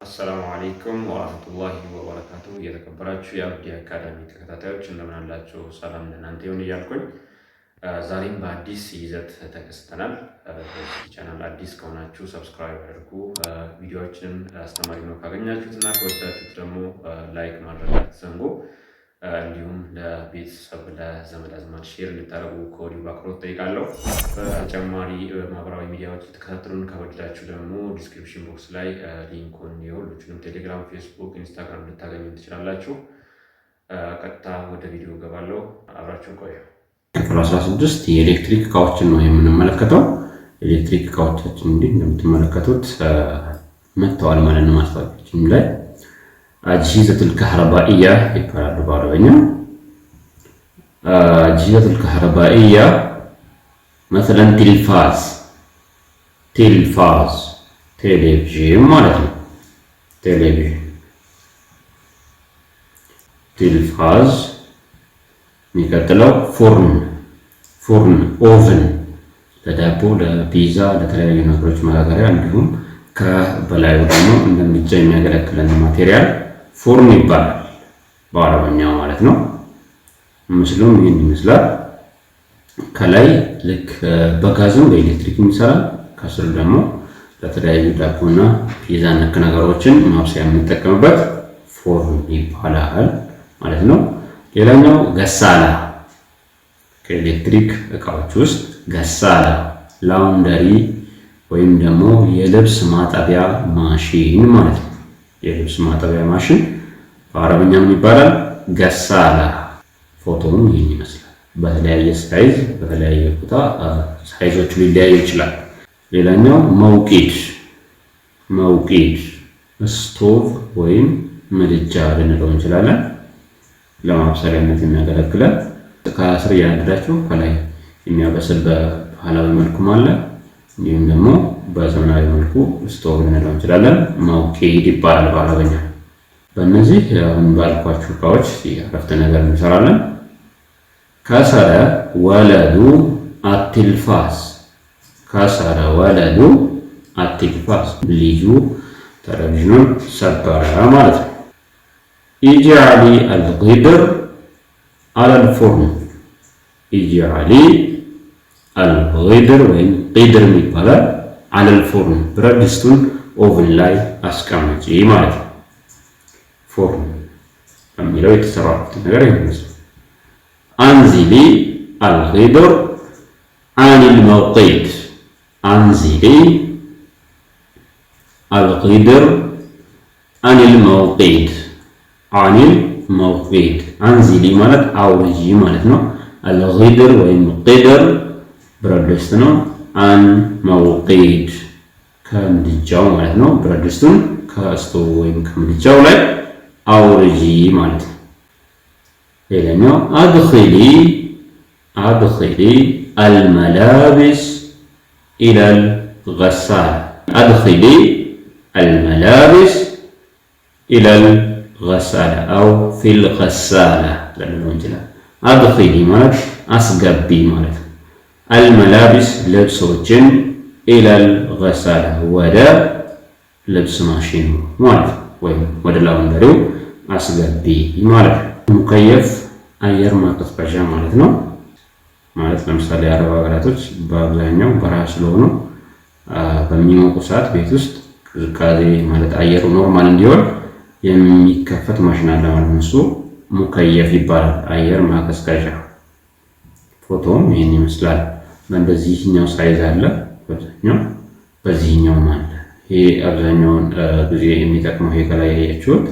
አሰላሙ አለይኩም ወራህመቱላሂ ወበረካቱ። የተከበራችሁ የአብዲ አካዳሚ ተከታታዮች እንደምን አላችሁ? ሰላም ለእናንተ ይሁን እያልኩኝ ዛሬም በአዲስ ይዘት ተከስተናል። በዚህ ቻናል አዲስ ከሆናችሁ ሰብስክራይብ አድርጉ። ቪዲዮዎችንም አስተማሪ ነው ካገኛችሁት እና ከወዳችሁት ደግሞ ላይክ ማድረግ አትዘንጉ። እንዲሁም ለቤተሰብ ለዘመድ አዝማድ ሼር እንድታደርጉ ከወዲሁ በአክብሮት ጠይቃለሁ። በተጨማሪ ማህበራዊ ሚዲያዎች ልትከታተሉን ከወደዳችሁ ደግሞ ዲስክሪፕሽን ቦክስ ላይ ሊንኩን የሁሎችንም ቴሌግራም፣ ፌስቡክ፣ ኢንስታግራም ልታገኙ ትችላላችሁ። ቀጥታ ወደ ቪዲዮ ገባለሁ። አብራችሁን ቆዩ። ክፍል 16 የኤሌክትሪክ እቃዎችን ነው የምንመለከተው። ኤሌክትሪክ እቃዎቻችን እንግዲህ እንደምትመለከቱት መጥተዋል ማለት ነው። ማስታወቂያችን ላይ አጅሂዘቱል ከህረባኢያ ይባላሉ በአረበኛ። አጅሂዘቱል ከህረባኢያ መሰለን ቴሌቪዥን ማለት ነው። ቴሌቪዥን የሚቀጥለው ፎርን ኦቨን ለዳቦ፣ ለፒዛ፣ ለተለያዩ ነገሮች መጋገሪያ እንዲሁም ከበላዩ ደግሞ እንደ ምድጃ የሚያገለግለን ማቴሪያል ፎርን ይባላል በአረበኛው ማለት ነው። ምስሉም ይህን ይመስላል። ከላይ ልክ በጋዝም በኤሌክትሪክ የሚሰራ ከስር ደግሞ ለተለያዩ ዳቦና ፒዛ ነክ ነገሮችን ማብሰያ የምንጠቀምበት ፎርን ይባላል ማለት ነው። ሌላኛው ገሳላ፣ ከኤሌክትሪክ እቃዎች ውስጥ ገሳላ ላውንደሪ ወይም ደግሞ የልብስ ማጠቢያ ማሽን ማለት ነው። የልብስ ማጠቢያ ማሽን በአረበኛ ምን ይባላል? ገሳላ። ፎቶውን ይህን ይመስላል። በተለያየ ሳይዝ በተለያየ ቦታ ሳይዞቹ ሊለያዩ ይችላል። ሌላኛው መውቂድ ስቶቭ ወይም ምድጃ ልንለው እንችላለን። ለማብሰሪያነት የሚያገለግለን ከስር እያነደዳችሁ ከላይ የሚያበስል በባህላዊ መልኩም አለ። እንዲሁም ደግሞ በዘመናዊ መልኩ ስቶቭ ልንለው እንችላለን። መውቂድ ይባላል በአረበኛ። በእነዚህ አሁን ባልኳችሁ እቃዎች አረፍተ ነገር እንሰራለን። ከሰረ ወለዱ አትልፋስ፣ ልጁ ቴሌቪዥኑን ሰበረ ማለት ነው። ኢጅዓሊ አልጊድር አለልፎርን፣ ኢጅዓሊ አልጊድር ወይም ቂድር ይባላል። አለልፎርን ብረት ድስቱን ኦቭን ላይ አስቀምጪ ማለት ነው። ፎርን በሚለው የተሰራበት ነገር ይመስላል። አንዚሊ አልጊድር አኒል መውቂድ፣ አንዚሊ አልጊድር አኒል መውቂድ፣ አኒል መውቂድ። አንዚሊ ማለት አውርጂ ማለት ነው። አልጊድር ወይም ቂድር ብረት ድስት ነው። አን መውቂድ ከምድጃው ማለት ነው። ብረት ድስቱን ከስቶቭ ወይም ከምድጃው ላይ አውርጂ ማለት ነው። ሌላኛው አድኺሊ አልመላቢስ ኢለል ገሳላ፣ አድኺሊ አልመላቢስ ኢለል ገሳላ አው ፊል ገሳላ ልንለው እንችላለን። አድኺሊ ማለት አስገቢ ማለት ነው። አልመላቢስ ልብሶችን ኢለል ገሳላ ወደ ልብስ ማሽኑ ማለት ነው፣ ወይም ወደ ላውንደሪው አስገቢ ማለት ነው። ሙከየፍ አየር ማቀዝቀዣ ማለት ነው። ማለት ለምሳሌ አረብ ሀገራቶች በአብዛኛው በረሃ ስለሆኑ በሚሞቁ ሰዓት ቤት ውስጥ ቅዝቃዜ ማለት አየሩ ኖርማል እንዲሆን የሚከፈት ማሽን አለ ማለት ነው። እሱ ሙከየፍ ይባላል፣ አየር ማቀዝቀዣ። ፎቶውም ይህን ይመስላል። በእንደዚህኛው ሳይዝ አለ፣ በዚህኛውም አለ። ይሄ አብዛኛውን ጊዜ የሚጠቅመው ይሄ ከላይ ያያችሁት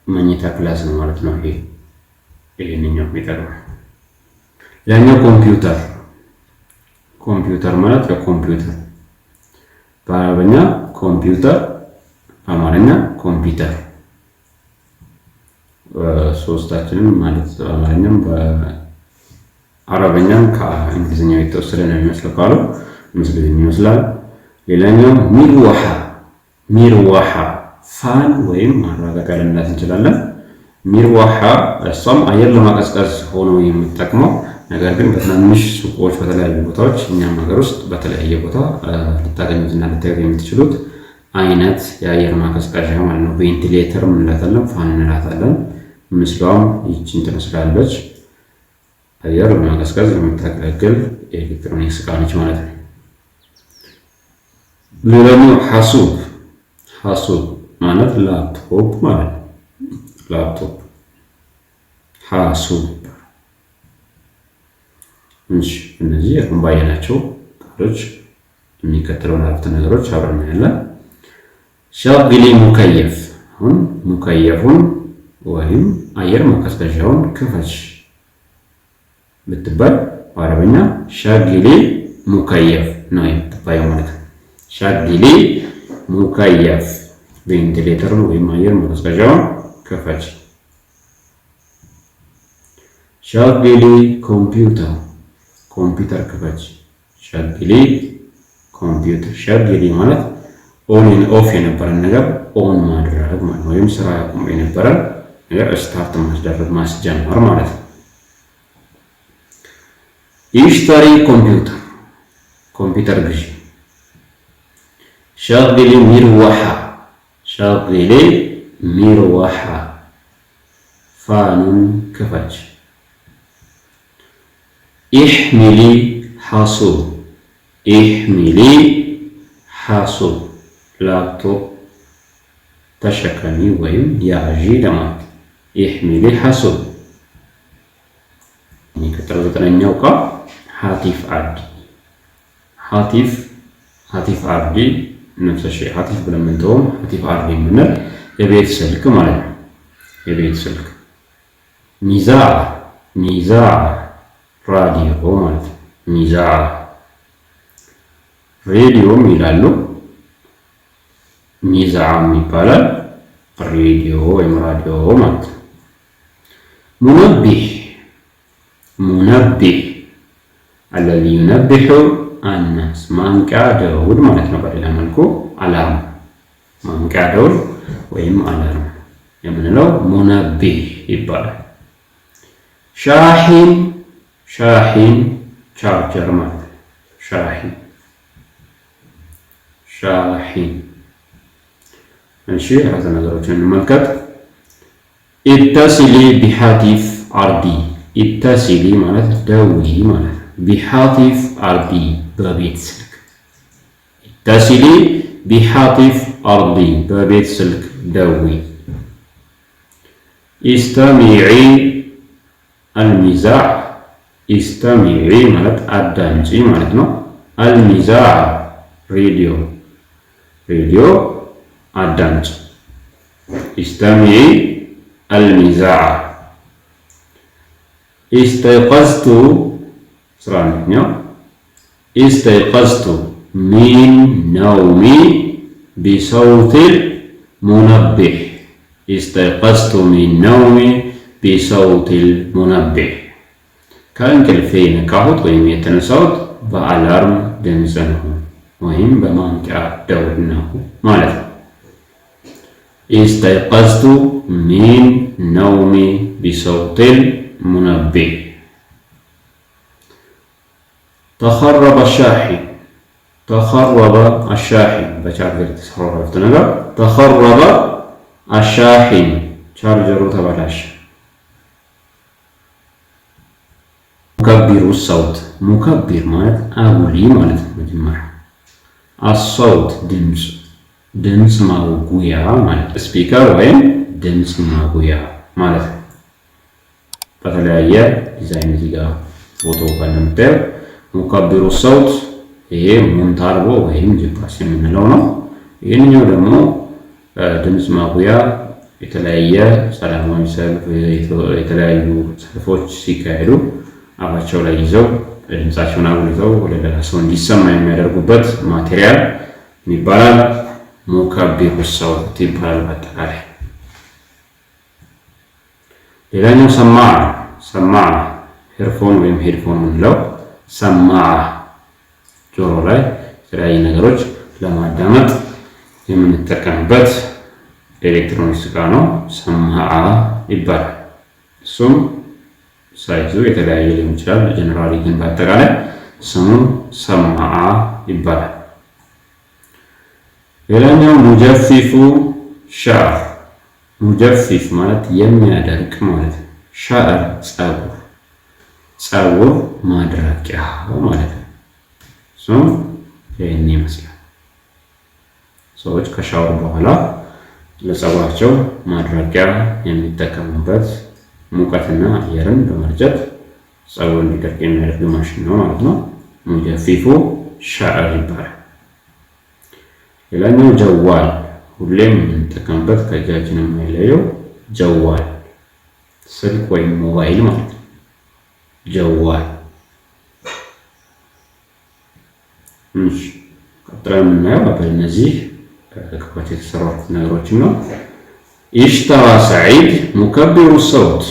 መኝታ ክላስ ነው ማለት ነው። ይሄንኛው የሚጠቅመው። ሌላኛው ኮምፒውተር ማለት ለኮምፒውተር በአረበኛ ኮምፒውተር፣ በአማርኛ ኮምፒውተር። ሶስታችንም ማለት በአማርኛም በአረበኛም ከእንግሊዝኛው የተወሰደ ነው የሚመስለው ቃሉ ምስል ይመስላል። ሌላኛው ሚርዋሃ ፋን ወይም ማራገቢያ ልንላት እንችላለን። ሚርዋሃ እሷም አየር ለማቀዝቀዝ ሆኖ የምትጠቅመው ነገር ግን በትናንሽ ሱቆች በተለያዩ ቦታዎች እኛም ሀገር ውስጥ በተለያየ ቦታ ልታገኙትና ልታዩት የምትችሉት አይነት የአየር ማቀዝቀዣ ማለት ነው። ቬንቲሌተር እንላታለን፣ ፋን እንላታለን። ምስሏም ይህችን ትመስላለች። አየር በማቀዝቀዝ የምታገለግል የኤሌክትሮኒክስ ዕቃ ነች ማለት ነው። ሌላኛው ሐሱብ ማለት ላፕቶፕ ማለት ነው። ላፕቶፕ ሐሱብ። እነዚህ አሁን ባየናቸው ቃሎች የሚከተለውን አረፍተ ነገሮች አብረን እናያለን። ሸግሊ ሙከየፍ። አሁን ሙከየፉን ወይም አየር ማቀዝቀዣውን ክፈች ብትባል በአረበኛ ሸግሊ ሙከየፍ ነው የምትባየው ማለት ነው። ሸግሊ ሙከየፍ ቬንቲሌተር ወይም አየር ማቀዝቀዣውን ክፈች። ሸግሊ ኮምፒውተር ክፈች። ሸግሊ ኮምፒውተር። ሸግሊ ማለት ኦን ኦፍ የነበረን ነገር ኦን ማድረግ ማለት ወይም ስራ ያቆመ የነበረን ነገር ስታርት ማስደረግ ማስጀመር ማለት ነው። ይሽተሪ ኮምፒውተር ግዢ። ሸግሊ ሚርዋሓ ፋኑን ክፈች። ኢሕሚሊ ሐሱብ ላፕቶፕ ተሸከሚ ወይም ያዢ ለማለት። ኢሕሚሊ ሐሱብ። የሚቀጥለው 9ኛው ቃል ሀቲፍ አርዲ ነፍሰ ሸይ። ሀቲፍ ብለን የምንተውም ሀቲፍ አርዲ የምንል የቤት ስልክ ማለት ነው። የቤት ስልክ። ሚዛዕ ራዲዮ ማለት ነው። ሚዛዕ ሬዲዮም ይላሉ። ሚዛዕም ይባላል። ሬዲዮ ወይም ራዲዮ ማለት ነው። ሙነቢህ አለዚ ዩነቢሑ አናስ ማንቂያ ደውል ማለት ነው። በሌላ መልኩ አላርም፣ ማንቂያ ደውል ወይም አላርም የምንለው ሙነቢህ ይባላል። ሻሒን ቻርጀር ማለት ነው። ሻሒን። እሺ አረፍተ ነገሮችን እንመልከት። ኢተሲሊ ቢሃቲፍ አርዲ። ኢተሲሊ ማለት ደውዪ ማለት ነው። ቢሃቲፍ አርዲ በቤት ስልክ። ኢተሲሊ ቢሃቲፍ አርዲ በቤት ስልክ ደውዪ። ኢስተሚዒ አልሚዛዕ። ኢስተሚዒ ማለት አዳምጪ ማለት ነው። አልሚዛዕ ሬዲዮ አዳምጪ። ኢስተሚዒ አልሚዛዕ። ኢስተይቀዝቱ 11ኛው ኢስተይቀዝቱ ሚን ነውሚ ቢሰውቲል ሙነቢህ። ኢስተይቀዝቱ ሚን ነውሚ ቢሰውቲል ሙነቢህ። ከእንቅልፌ ነቃሁት ወይም የተነሳሁት በአላርም ድምፅ ነው ወይም በማንቂያ ደውል ነው ማለት ነው። ኢስተይቀዝቱ ሚን ነውሚ ቢሰውቲል ሙነቢህ። ተኸረበ አሻሒን በቻርጀር የተሰራው አረፍተ ነገር። ተኸረበ አሻሒን ቻርጀሩ ተበላሸ። ሙከቢሩ ሰውት። ሙከቢር ማለት አጉሊ ማለት ነው። መጀመሪያ አሰውት ድምፅ ማጉያ ማለት ስፒከር ወይም ድምፅ ማጉያ ማለት ነው። በተለያየ ዲዛይን እዚህ ጋር ቦታው ጋር እንደምታየው ሙከቢሩ ሰውት ይሄ ሞንታርቦ ወይም ጂፓስ የምንለው ነው። ይህንኛው ደግሞ ድምፅ ማጉያ የተለያየ ሰላማዊ ሰልፍ፣ የተለያዩ ሰልፎች ሲካሄዱ አፋቸው ላይ ይዘው ድምፃቸውን አጉልተው ለሌላ ሰው እንዲሰማ የሚያደርጉበት ማቴሪያል ይባላል። ሙከቢሩ ሰውት ይባላል በአጠቃላይ። ሌላኛው ሰማዓ ሄርፎን ወይም ሄድፎን የምንለው ሰማዓ ጆሮ ላይ የተለያዩ ነገሮች ለማዳመጥ የምንጠቀምበት ኤሌክትሮኒክስ ዕቃ ነው። ሰማዓ ይባላል። እሱም ሳይዙ የተለያየ ሊሆን ይችላል። ጀነራሊ ግን በአጠቃላይ ስሙ ሰማዓ ይባላል። ሌላኛው ሙጀፊፉ ሻዕር። ሙጀፊፍ ማለት የሚያደርቅ ማለት ነው። ሻዕር ጸጉር ማድረቂያ ማለት ነው። እሱም ይህን ይመስላል። ሰዎች ከሻወር በኋላ ለጸጉራቸው ማድረቂያ የሚጠቀሙበት ሙቀትና አየርን በመርጨት ጸጉር እንዲደርቅ የሚያደርግ ማሽን ነው ማለት ነው። ሙጀፊፉ ሻዕር ይባላል። ሌላኛው ጀዋል፣ ሁሌም የምንጠቀምበት ከእጃችን የማይለየው ጀዋል ስልክ ወይም ሞባይል ማለት ነው። ጀዋል ቀጥለን የምናየው በእነዚህ እቃዎች የተሰሩ ነገሮችን ነው። ኢሽተራ ሰዒድ ሙከቢሩ ሰውት።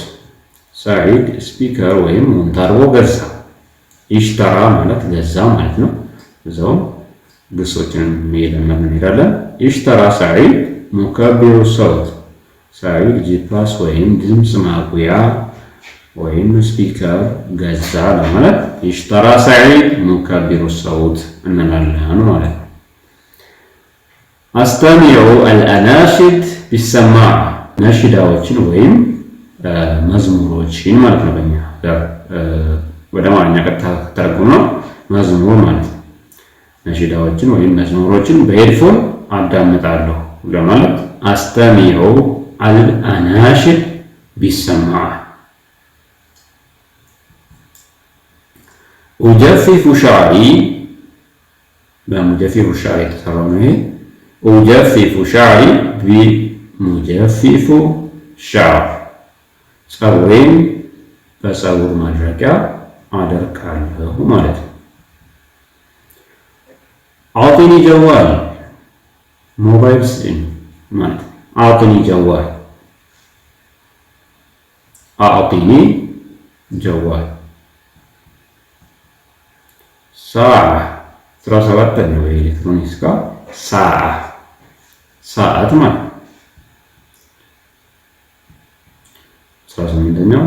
ሰዒድ ስፒከር ወይም ሞንታርቦ ገዛ። ኢሽተራ ማለት ገዛ ማለት ነው። እዛውም ግሶችን እየለመድን እንሄዳለን። ኢሽተራ ሰዒድ ሙከቢሩ ሰውት። ሰዒድ ጂፓስ ወይም ድምፅ ማጉያ ወይም ስፒከር ገዛ ለማለት ኢሽተራ ሰዒድ ሙከቢሩ ሰውት እንላለን ማለት ነው። አስተሚዑ አልአናሽድ ቢሰማዕ፣ ነሽዳዎችን ወይም መዝሙሮችን ማለት ነው። በእኛ ወደ አማርኛ ቀጥታ ተረጉመው መዝሙር ማለት ነው። ነሽዳዎችን ወይም መዝሙሮችን በሄድፎን አዳምጣለሁ ለማለት አስተሚዑ አልአናሽድ ቢሰማዕ። ኡጀፊፉ ሻዕሪ፣ በሙጀፊፉ ሻዕሪ የተሰራው ነው ይሄ። ኡጀፊፉ ሻዕሪ ቢሙጀፊፉ ሻዕር፣ ጸጉሬን በጸጉር ማድረቂያ አደርቃለሁ ማለት ነው። አዕጢኒ ጀዋል፣ ሞባይል ስጠኝ ማለት ነው። አዕጢኒ ጀዋል፣ አዕጢኒ ጀዋል። ሰዓ 17ኛው የኤሌክትሮኒክስ ጋር ሰዓት ማለት ነው። 18ኛው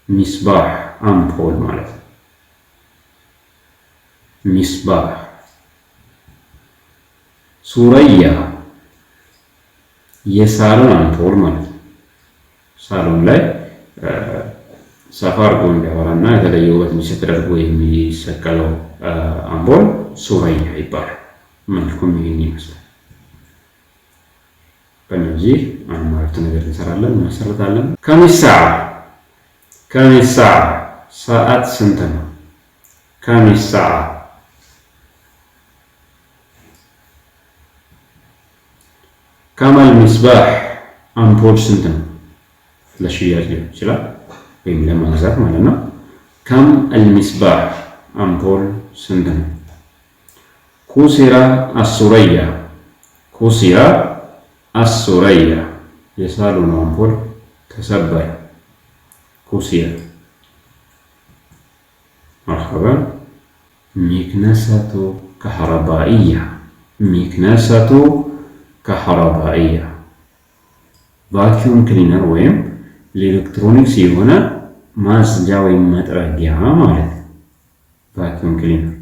ሚስባህ አምፖል ማለት ነው። ሚስባህ። ሱረያ የሳሎን አምፖል ማለት ነው። ሳሎን ላይ ሰፋ አድርጎ እንዲያወራና የተለየ ውበት እንዲሰጥ ተደርጎ የሚሰቀለው አምፖል ሱረያ ይባላል። መልኩም ይህን ይመስላል። በእነዚህ አንድ ነገር እንሰራለን እንመሰርታለን። ከሚሳ ሰዓት ስንት ነው? ከሚሳ ከመል ሚስባህ አምፖል ስንት ነው? ለሽያጭ ሊሆን ይችላል ወይም ለመግዛት ማለት ነው። ከም አልሚስባህ አምፖል ስንት ነው? ኩሲራ አሱረያ፣ ኩሲራ አሱረያ የሳሎን አምፖል ተሰበረ። ኩሲራ። መርሐበን። ሚክነሰቱ ከህረባኢያ፣ ሚክነሰቱ ከህረባኢያ ቫኪዩም ክሊነር ወይም ለኤሌክትሮኒክስ የሆነ ማጽጃ ወይም መጥረጊያ ማለት ነው። ቫኪዩም ክሊነር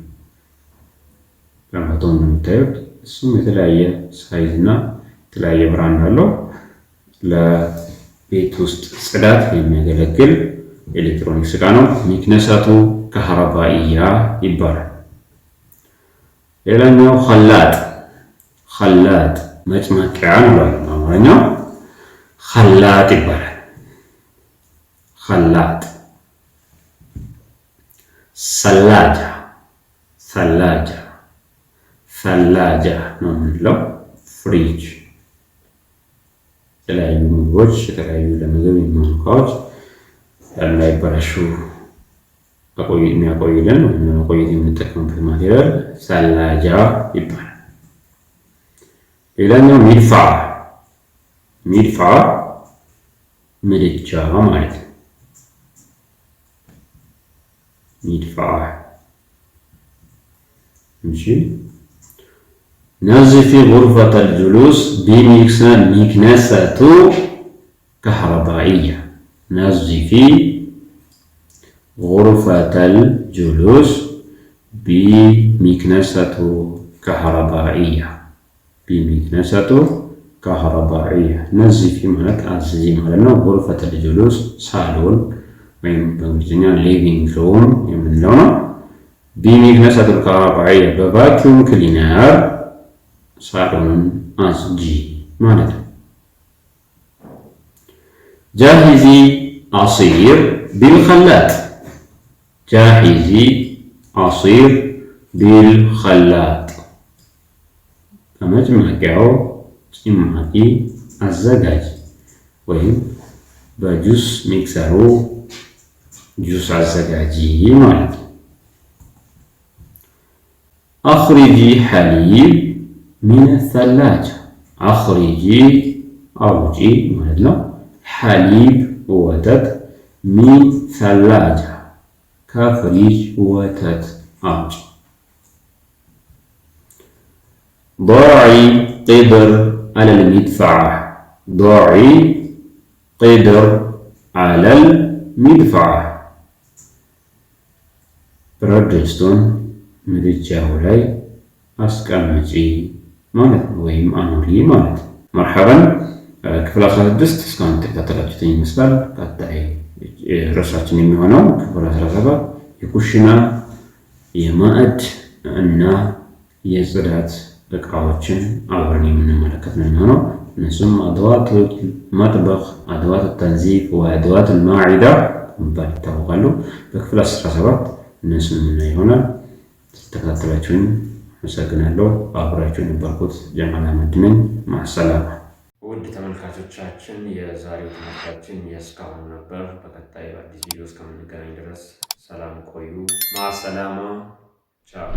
በመቶ እንደምታዩት እሱም የተለያየ ሳይዝ እና የተለያየ ብራንድ አለው። ለቤት ውስጥ ጽዳት የሚያገለግል ኤሌክትሮኒክስ እቃ ነው። ሚክነሳቱ ከህረባኢያ ይባላል። ሌላኛው ኸላጥ መጭመቂያ እንለዋለን በአማርኛው። ኸላጥ ይባላል። ኸላጥ። ሰላጃ ነው የምንለው። ፍሪጅ፣ የተለያዩ ምግቦች፣ የተለያዩ ለምግብ የሚሆኑ እቃዎች እንዳይበላሹ የሚያቆይልን ወይም ለመቆየት የምንጠቀምበት ማቴሪያል ሰላጃ ይባላል። ሌላኛው ሚድፋ ምድጃ ማለት ነው። ሚድፋ። እሺ ነዝፊ ጉርፈተል ጁሉስ ቢሚክነሰቱ ከህረባኢያ። ነዝፊ ጉርፈተል ጁሉስ ቢሚክነሰቱ ከሀረባዕያ ቢሚክነሰቱ ከሀረባዕያ ነዚፊ ማለት አዝዚ ማለት ነው። ጉርፈተል ጁሉስ ሳሎን ወይም በእንግሊዝኛ ሊቪንግ ሩም የምንለው ነው። ቢሚክነሰቱ ከሀረባዕያ በቫኪዩም ክሊነር ሳሎንን አጽጂ ማለት ነው። ጃሂዚ አሲር ቢልኸላጥ ጃሂዚ አሲር ቢልኸላጥ በመጭመቂያው ጭማቂ አዘጋጅ ወይም በጁስ ሚክሰሩ ጁስ አዘጋጂ ማለት ነው። አኽሪጂ ሐሊብ ሚነ ሰላጃ አኽሪጂ አውጪ ማለት ነው። ሐሊብ ወተት ሚን ሰላጃ ከፍሪጅ ወተት አውጪ። ضعي قدر على المدفعة ضعي قدر على المدفعة ብረት ድስቱን ምድጃው ላይ አስቀምጪ ማለት ነው፣ ወይም አኑሪ ማለት ነው። መርሐበን ክፍል 16 እስካሁን ተከታተላችሁትን ይመስላል። ቀጣይ ርዕሳችን የሚሆነው ክፍል 17 የኩሽና የማዕድ እና የጽዳት እቃዎችን አብረን የምንመለከት ነው የሚሆነው። እነሱም አድዋት መጥበኽ፣ አድዋት ተንዚፍ ወአድዋት ማዒዳ በመባል ይታወቃሉ። በክፍል 17 እነሱን የምናይ ይሆናል። ተከታተላችሁን አመሰግናለሁ። አብራችሁን የነበርኩት ጀማል አህመድ ነኝ። ማሰላማ። ውድ ተመልካቾቻችን የዛሬው ትምህርታችን የእስካሁኑ ነበር። በቀጣይ በአዲስ ቪዲዮ እስከምንገናኝ ድረስ ሰላም ቆዩ። ማሰላማ ቻው።